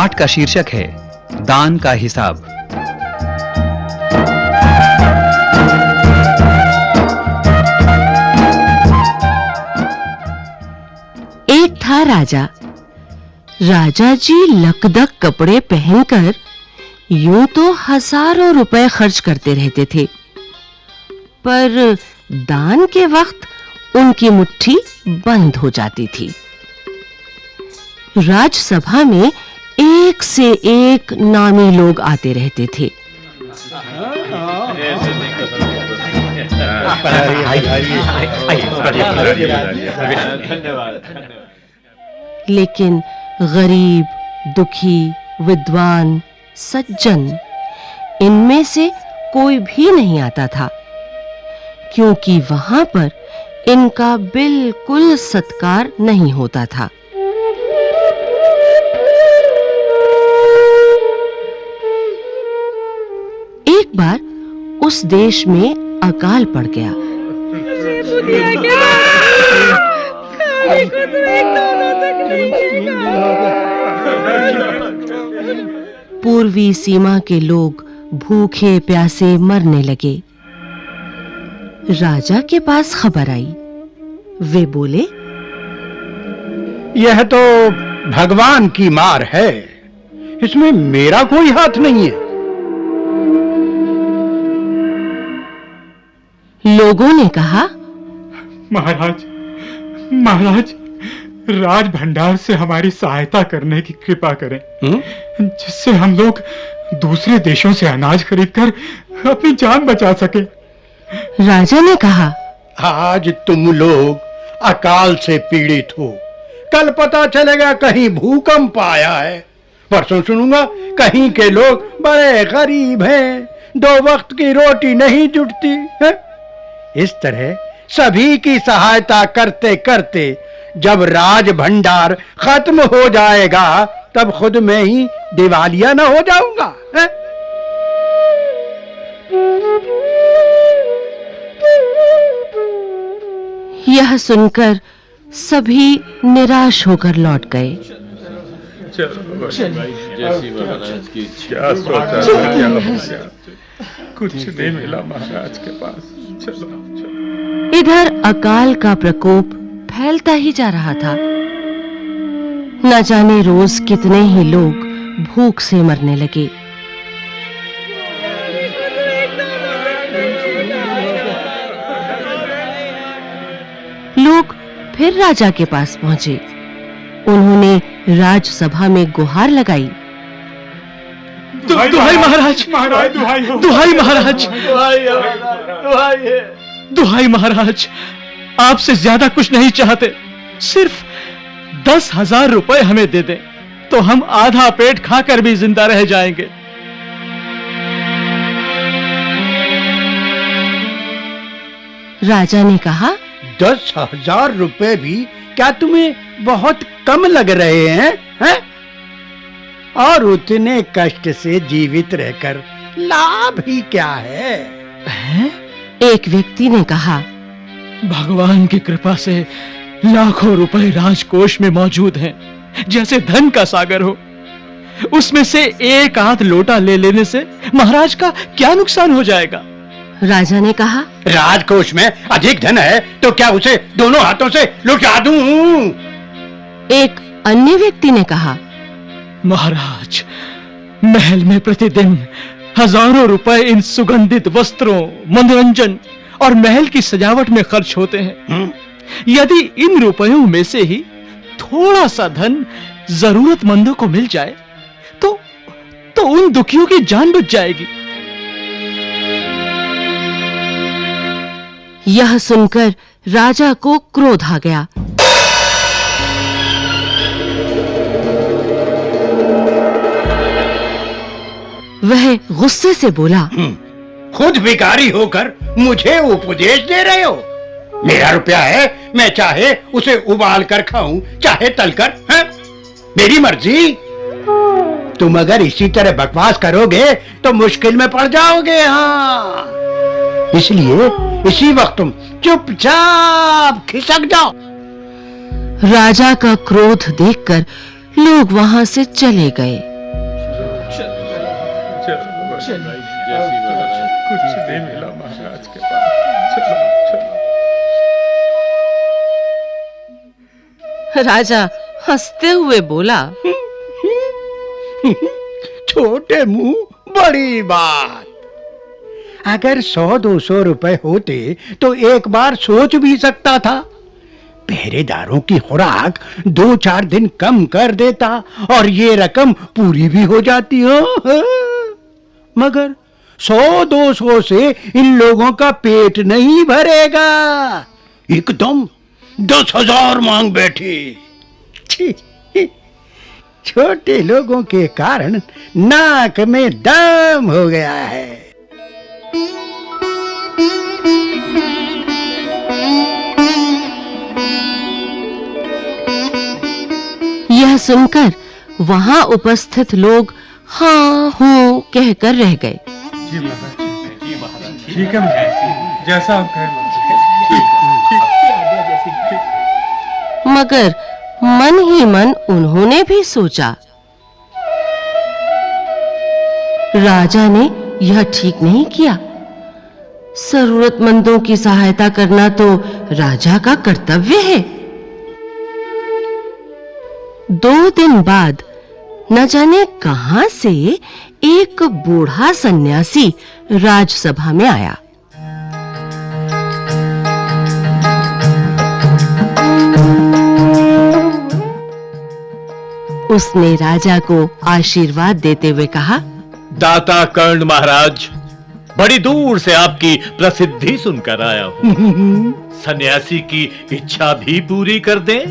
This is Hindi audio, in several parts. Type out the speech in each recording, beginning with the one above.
पाठ का शीर्षक है दान का हिसाब। एक था राजा। राजा जी लकदक कपड़े पहनकर यूं तो हजारों रुपए खर्च करते रहते थे, पर दान के वक्त उनकी मुट्ठी बंद हो जाती थी। राजसभा में एक से एक नामी लोग आते रहते थे। लेकिन गरीब, दुखी, विद्वान, सज्जन, इनमें से कोई भी नहीं आता था, क्योंकि वहां पर इनका बिल्कुल सत्कार नहीं होता था। एक बार उस देश में अकाल पड़ गया। पूर्वी सीमा के लोग भूखे प्यासे मरने लगे। राजा के पास खबर आई। वे बोले, यह तो भगवान की मार है, इसमें मेरा कोई हाथ नहीं है। लोगों ने कहा, महाराज, राज भंडार से हमारी सहायता करने की कृपा करें, जिससे हम लोग दूसरे देशों से अनाज खरीदकर अपनी जान बचा सके। राजा ने कहा, आज तुम लोग अकाल से पीड़ित हो, कल पता चलेगा कहीं भूकंप आया है, परसों सुनूंगा कहीं के लोग बड़े गरीब हैं, 2 वक्त की रोटी नहीं जुटती है। इस तरह सभी की सहायता करते करते जब राज भंडार खत्म हो जाएगा, तब खुद मैं ही दिवालिया न हो जाऊंगा है? यह सुनकर सभी निराश होकर लौट गए। कुछ नहीं मिला महाराज के पास। चलो। इधर अकाल का प्रकोप फैलता ही जा रहा था। न जाने रोज कितने ही लोग भूख से मरने लगे। लोग फिर राजा के पास पहुंचे। उन्होंने राजसभा में गुहार लगाई, दुहाई महाराज, दुहाई महाराज, दुहाई महाराज, आपसे ज्यादा कुछ नहीं चाहते, सिर्फ 10,000 रुपए हमें दे दें तो हम आधा पेट खाकर भी जिंदा रह जाएंगे। राजा ने कहा, 10,000 रुपए भी क्या तुम्हें बहुत कम लग रहे हैं? और उतने कष्ट से जीवित रहकर लाभ ही क्या है? एक व्यक्ति ने कहा, भगवान की कृपा से लाखों रुपए राजकोष में मौजूद हैं, जैसे धन का सागर हो। उसमें से एक आध लोटा ले लेने से महाराज का क्या नुकसान हो जाएगा? राजा ने कहा, राजकोष में अधिक धन है तो क्या उसे दोनों हाथों से लुटा दूं? एक अन्य व्यक्ति ने कहा, महाराज, महल में प्रतिदिन हजारों रुपए इन सुगंधित वस्त्रों, मनोरंजन और महल की सजावट में खर्च होते हैं। यदि इन रुपयों में से ही थोड़ा सा धन जरूरतमंदों को मिल जाए तो उन दुखियों की जान बच जाएगी। यह सुनकर राजा को क्रोध आ गया। वह गुस्से से बोला, खुद भिखारी होकर मुझे उपदेश दे रहे हो? मेरा रुपया है, मैं चाहे उसे उबाल कर खाऊं, चाहे तलकर, हैं? मेरी मर्जी। तुम अगर इसी तरह बकवास करोगे तो मुश्किल में पड़ जाओगे। हाँ, इसलिए इसी वक्त तुम चुपचाप खिसक जाओ। राजा का क्रोध देखकर लोग वहां से चले गए। कुछ नहीं मिला महाराज के पास। चलो चलो। राजा हंसते हुए बोला, छोटे मुंह बड़ी बात। अगर 100-200 रुपए होते तो एक बार सोच भी सकता था। पहरेदारों की खुराक 2-4 दिन कम कर देता और ये रकम पूरी भी हो जाती हो। मगर 100-200 से इन लोगों का पेट नहीं भरेगा। एकदम 10,000 मांग बैठे। छी, छोटे लोगों के कारण नाक में दम हो गया है। यह सुनकर वहां उपस्थित लोग हाँ हूं कहकर रह गए। जी महाराज, ठीक है महाराज, जैसा आप कहें। मगर मन ही मन उन्होंने भी सोचा, राजा ने यह ठीक नहीं किया। जरूरतमंदों की सहायता करना तो राजा का कर्तव्य है। 2 दिन बाद न जाने कहां से एक बूढ़ा सन्यासी राजसभा में आया। उसने राजा को आशीर्वाद देते हुए कहा, दाता कर्ण महाराज, बड़ी दूर से आपकी प्रसिद्धि सुनकर आया हूं। सन्यासी की इच्छा भी पूरी कर दें।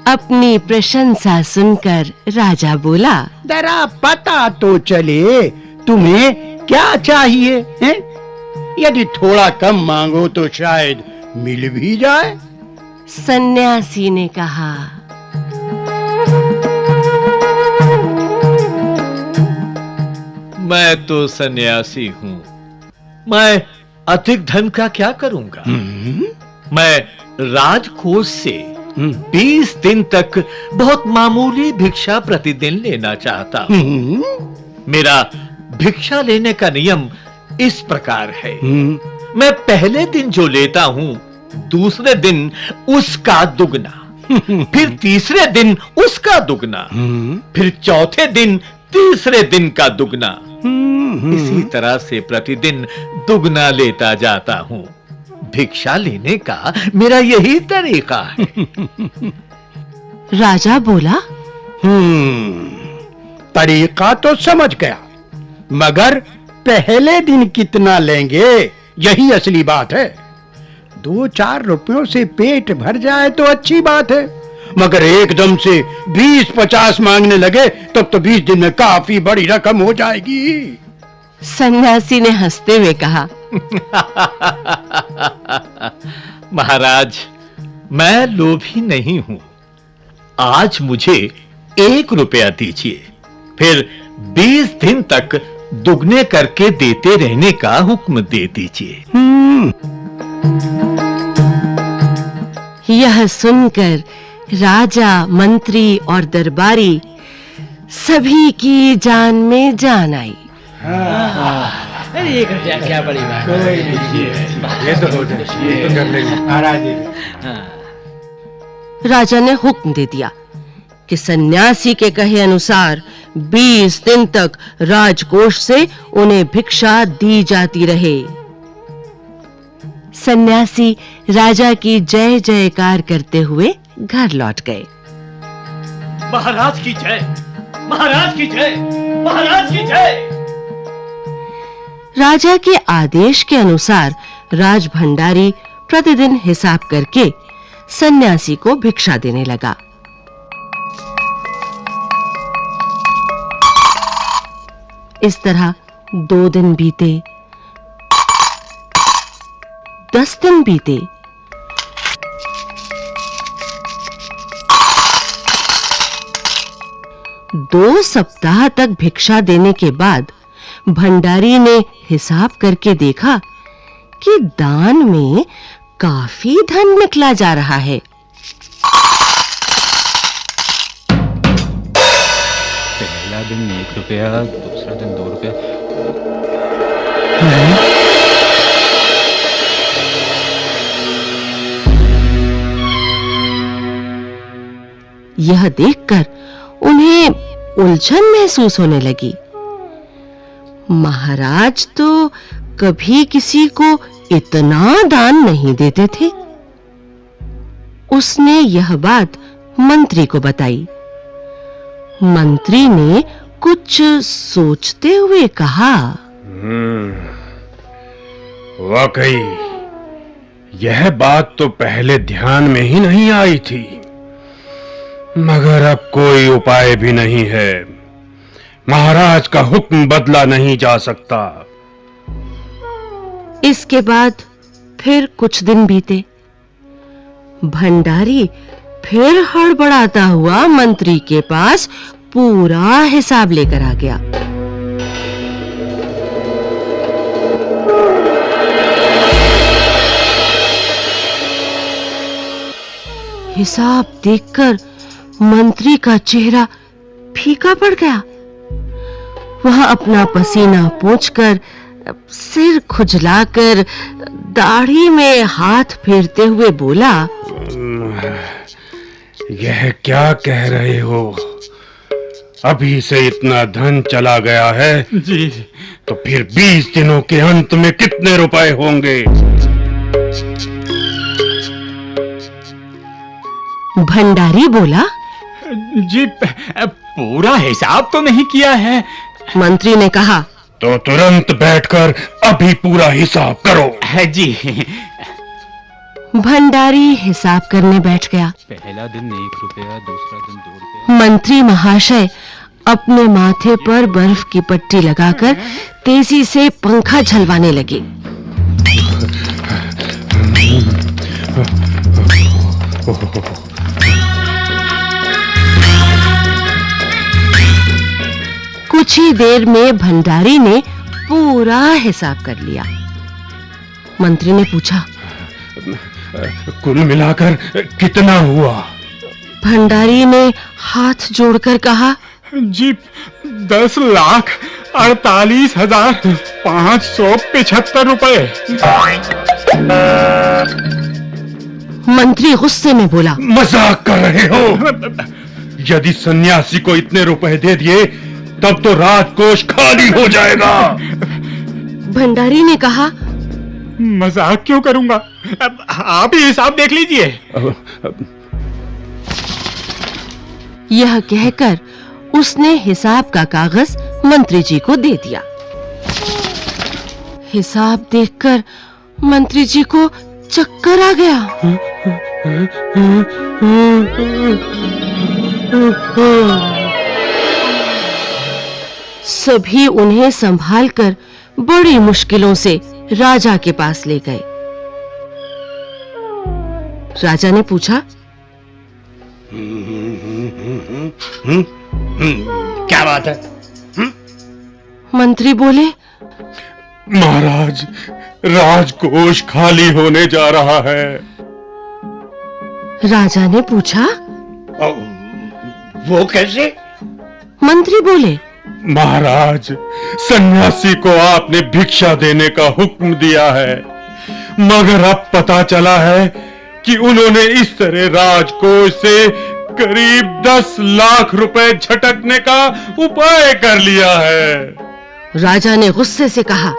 अपनी प्रशंसा सुनकर राजा बोला, जरा पता तो चले तुम्हें क्या चाहिए हैं? यदि थोड़ा कम मांगो तो शायद मिल भी जाए। सन्यासी ने कहा, मैं तो सन्यासी हूं, मैं अधिक धन का क्या करूंगा? मैं राजकोष से 20 दिन तक बहुत मामूली भिक्षा प्रतिदिन लेना चाहता हूं। मेरा भिक्षा लेने का नियम इस प्रकार है, मैं पहले दिन जो लेता हूं, दूसरे दिन उसका दुगना, फिर तीसरे दिन उसका दुगना, फिर चौथे दिन तीसरे दिन का दुगना। इसी तरह से प्रतिदिन दुगना लेता जाता हूं। भिक्षा लेने का मेरा यही तरीका है। राजा बोला, तरीका तो समझ गया, मगर पहले दिन कितना लेंगे यही असली बात है। 2-4 रुपयों से पेट भर जाए तो अच्छी बात है, मगर एकदम से 20-50 मांगने लगे तब तो 20 दिन में काफी बड़ी रकम हो जाएगी। सन्यासी ने हंसते हुए कहा, महाराज, मैं लोभी नहीं हूं। आज मुझे 1 रुपया दीजिए, फिर 20 दिन तक दुगने करके देते रहने का हुक्म दे दीजिए। यह सुनकर राजा, मंत्री और दरबारी सभी की जान में जान आई। अरे ये क्या बड़ी बात है। ये तो हो जाए, ये तो कर लेंगे महाराज। राजा ने हुक्म दे दिया कि सन्यासी के कहे अनुसार 20 दिन तक राजकोष से उन्हें भिक्षा दी जाती रहे। सन्यासी राजा की जय जयकार करते हुए घर लौट गए। महाराज की जय, महाराज की जय, महाराज की जय। राजा के आदेश के अनुसार राजभंडारी प्रतिदिन हिसाब करके सन्यासी को भिक्षा देने लगा। इस तरह 2 दिन बीते, 10 दिन बीते, दो सप्ताह तक भिक्षा देने के बाद भंडारी ने हिसाब करके देखा कि दान में काफी धन निकला जा रहा है। पहला दिन 1 रुपया, दूसरा दिन 2 रुपया, यह देखकर उन्हें उलझन महसूस होने लगी। महाराज तो कभी किसी को इतना दान नहीं देते थे। उसने यह बात मंत्री को बताई। मंत्री ने कुछ सोचते हुए कहा, वाकई यह बात तो पहले ध्यान में ही नहीं आई थी, मगर अब कोई उपाय भी नहीं है। महाराज का हुक्म बदला नहीं जा सकता। इसके बाद फिर कुछ दिन बीते। भंडारी फिर हड़बड़ाता हुआ मंत्री के पास पूरा हिसाब लेकर आ गया। हिसाब देखकर मंत्री का चेहरा फीका पड़ गया। वह अपना पसीना पोंछकर, सिर खुजलाकर, दाढ़ी में हाथ फेरते हुए बोला, यह क्या कह रहे हो? अभी से इतना धन चला गया है जी, तो फिर 20 दिनों के अंत में कितने रुपए होंगे? भंडारी बोला, जी पूरा हिसाब तो नहीं किया है। मंत्री ने कहा, तो तुरंत बैठकर अभी पूरा हिसाब करो। है जी। भंडारी हिसाब करने बैठ गया। पहला दिन 1 रुपया, दूसरा दिन 2 रुपया। मंत्री महाशय अपने माथे पर बर्फ की पट्टी लगाकर तेजी से पंखा झलवाने लगे। कुछ ही देर में भंडारी ने पूरा हिसाब कर लिया। मंत्री ने पूछा, कुल मिलाकर कितना हुआ? भंडारी ने हाथ जोड़कर कहा, जी 10,48,575 रुपए। मंत्री गुस्से में बोला, मजाक कर रहे हो? यदि सन्यासी को इतने रुपए दे दिए तब तो राजकोष खाली हो जाएगा। भंडारी ने कहा, मजाक क्यों करूंगा, आप ही हिसाब देख लीजिए। यह कहकर उसने हिसाब का कागज मंत्री जी को दे दिया। हिसाब देखकर मंत्री जी को चक्कर आ गया। सभी उन्हें संभालकर बड़ी मुश्किलों से राजा के पास ले गए। राजा ने पूछा, क्या बात है? मंत्री बोले, महाराज, राजकोष खाली होने जा रहा है। राजा ने पूछा, वो कैसे? मंत्री बोले, महाराज, सन्यासी को आपने भिक्षा देने का हुक्म दिया है, मगर अब पता चला है कि उन्होंने इस तरह राजकोष से करीब 10 लाख रुपए झटकने का उपाय कर लिया है। राजा ने गुस्से से कहा,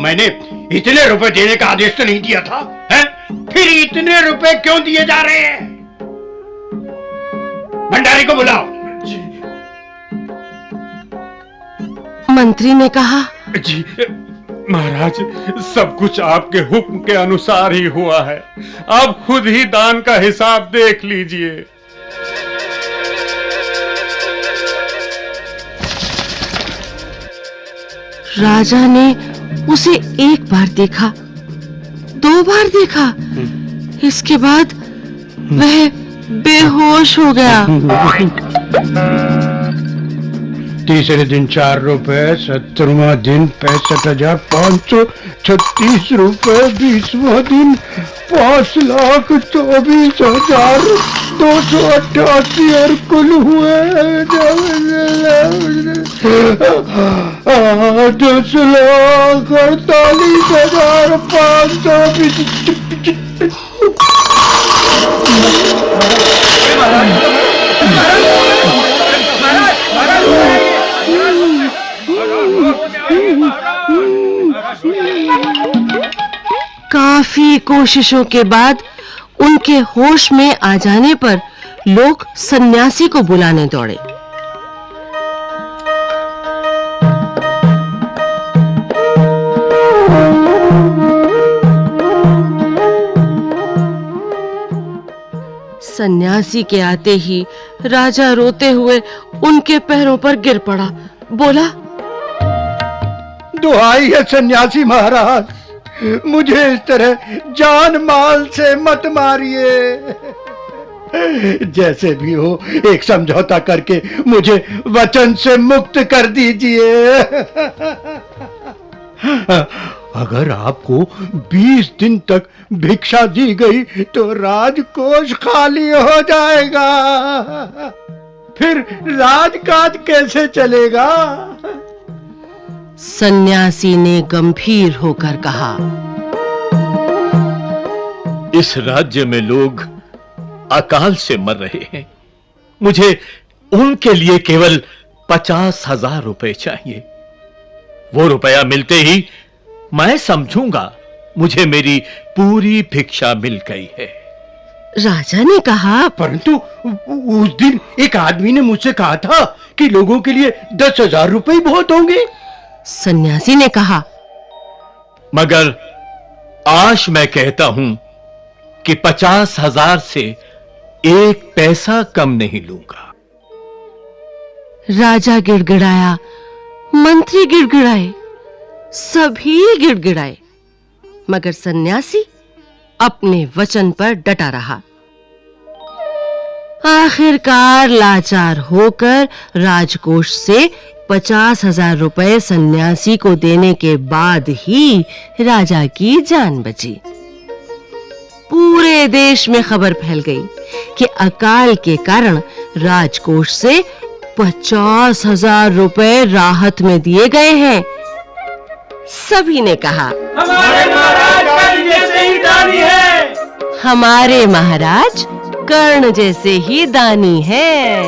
मैंने इतने रुपए देने का आदेश तो नहीं दिया था, हैं? फिर इतने रुपए क्यों दिए जा रहे हैं? भंडारी को बुलाओ। मंत्री ने कहा, जी महाराज, सब कुछ आपके हुक्म के अनुसार ही हुआ है। आप खुद ही दान का हिसाब देख लीजिए। राजा ने उसे एक बार देखा, 2 बार देखा, इसके बाद वह बेहोश हो गया। तीसरे दिन 4 रुपए, 17वां दिन 65,536 रुपए, 20वां दिन 5,24,288 और कुल हुए 10,48,000। काफी कोशिशों के बाद उनके होश में आ जाने पर लोग सन्यासी को बुलाने दौड़े। सन्यासी के आते ही राजा रोते हुए उनके पैरों पर गिर पड़ा। बोला, दुहाई है सन्यासी महाराज, मुझे इस तरह जान माल से मत मारिए। जैसे भी हो एक समझौता करके मुझे वचन से मुक्त कर दीजिए। अगर आपको 20 दिन तक भिक्षा दी गई तो राजकोष खाली हो जाएगा, फिर राजकाज कैसे चलेगा? सन्यासी ने गंभीर होकर कहा, इस राज्य में लोग अकाल से मर रहे हैं, मुझे उनके लिए केवल 50,000 रुपए चाहिए। वो रुपया मिलते ही मैं समझूंगा मुझे मेरी पूरी भिक्षा मिल गई है। राजा ने कहा, परंतु उस दिन एक आदमी ने मुझसे कहा था कि लोगों के लिए 10,000 रुपए बहुत होंगे। सन्यासी ने कहा, मगर आज मैं कहता हूं कि 50,000 से 1 पैसा कम नहीं लूंगा। राजा गिड़गिड़ाया, मंत्री गिड़गिड़ाए, सभी गिड़गिड़ाए, मगर सन्यासी अपने वचन पर डटा रहा। आखिरकार लाचार होकर राजकोष से 50,000 रुपए सन्यासी को देने के बाद ही राजा की जान बची। पूरे देश में खबर फैल गई कि अकाल के कारण राजकोष से 50,000 रुपए राहत में दिए गए हैं। सभी ने कहा, हमारे महाराज कर्ण जैसे ही दानी है। हमारे महाराज कर्ण जैसे ही दानी है।